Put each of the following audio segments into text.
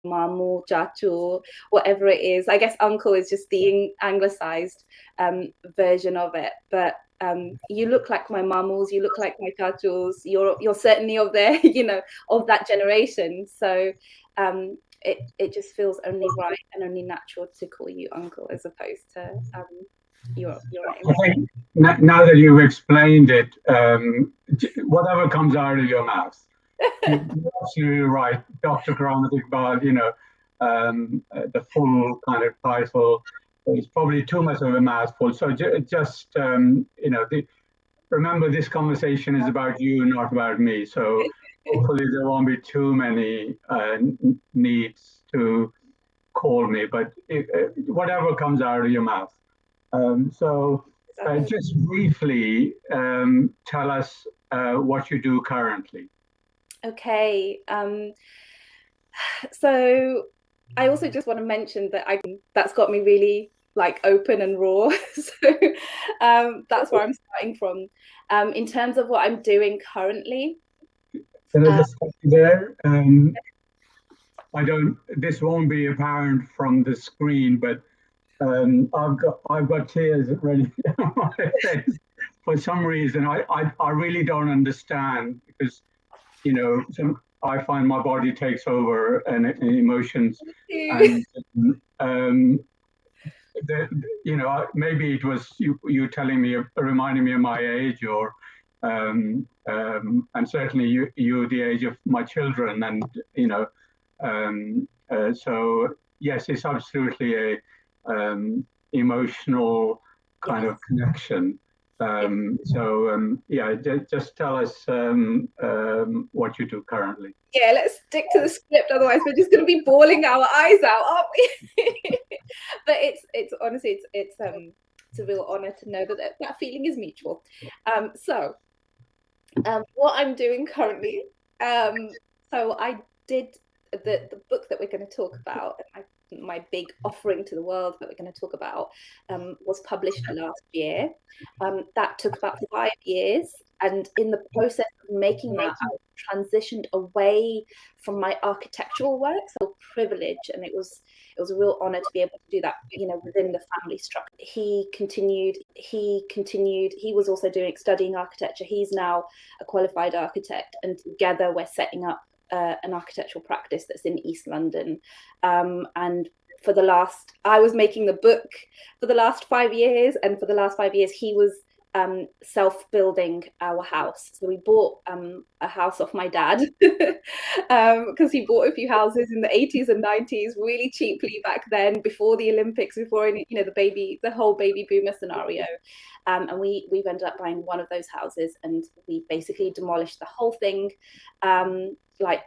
mamu, chachu, whatever it is. I guess uncle is just the anglicized version of it. But you look like my mamus, you look like my chachus. You're certainly of their, of that generation. So it just feels only right and only natural to call you uncle as opposed to your I think now that you've explained it, whatever comes out of your mouth, you're absolutely right. Dr. Karamat Iqbal, the full kind of title is probably too much of a mouthful. So just, remember this conversation is about you, not about me. So hopefully there won't be too many needs to call me, but whatever comes out of your mouth. Just briefly tell us what you do currently. Okay. So I also just want to mention that that's got me really open and raw. So that's where I'm starting from. In terms of what I'm doing currently. Can I just stop you there? This won't be apparent from the screen, but I've got tears ready on my face. For some reason, I really don't understand, because I find my body takes over and emotions, and maybe it was you telling me, reminding me of my age, or and certainly you the age of my children, and so yes, it's absolutely a emotional kind of connection. Just tell us what you do currently. Yeah, let's stick to the script, otherwise we're just going to be bawling our eyes out, aren't we? But it's honestly it's a real honor to know that feeling is mutual. So what I'm doing currently, so I did the book that we're going to talk about, my big offering to the world that we're going to talk about, was published last year. That took about 5 years, and in the process of making that, I transitioned away from my architectural work. So privilege, and it was a real honor to be able to do that, within the family structure. He continued. He was also studying architecture. He's now a qualified architect, and together we're setting up an architectural practice that's in East London. And I was making the book for the last 5 years, and for the last 5 years he was self-building our house. So we bought a house off my dad because he bought a few houses in the 80s and 90s really cheaply back then, before the Olympics, before the whole baby boomer scenario. And we've ended up buying one of those houses, and we basically demolished the whole thing,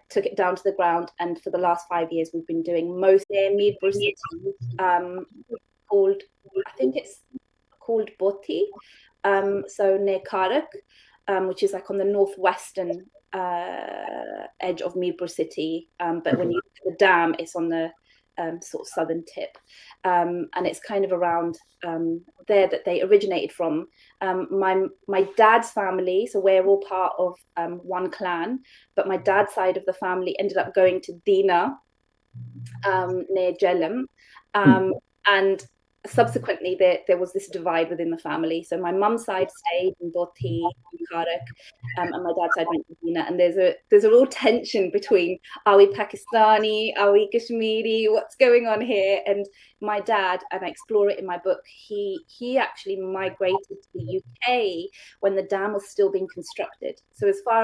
took it down to the ground. And for the last 5 years we've been doing most near Mirpur city, I think it's called Boti, so near Karak, which is on the northwestern edge of Mirpur city, but when you look at the dam, it's on the sort of southern tip, and it's kind of around there that they originated from. My dad's family, so we're all part of one clan, but my dad's side of the family ended up going to Dina, near Jhelum, and subsequently there was this divide within the family. So my mum's side stayed in Boti, Karak, and my dad's side went to Dina. And there's a real tension between, are we Pakistani, are we Kashmiri, what's going on here? And my dad, and I explore it in my book, he actually migrated to the UK when the dam was still being constructed. So as far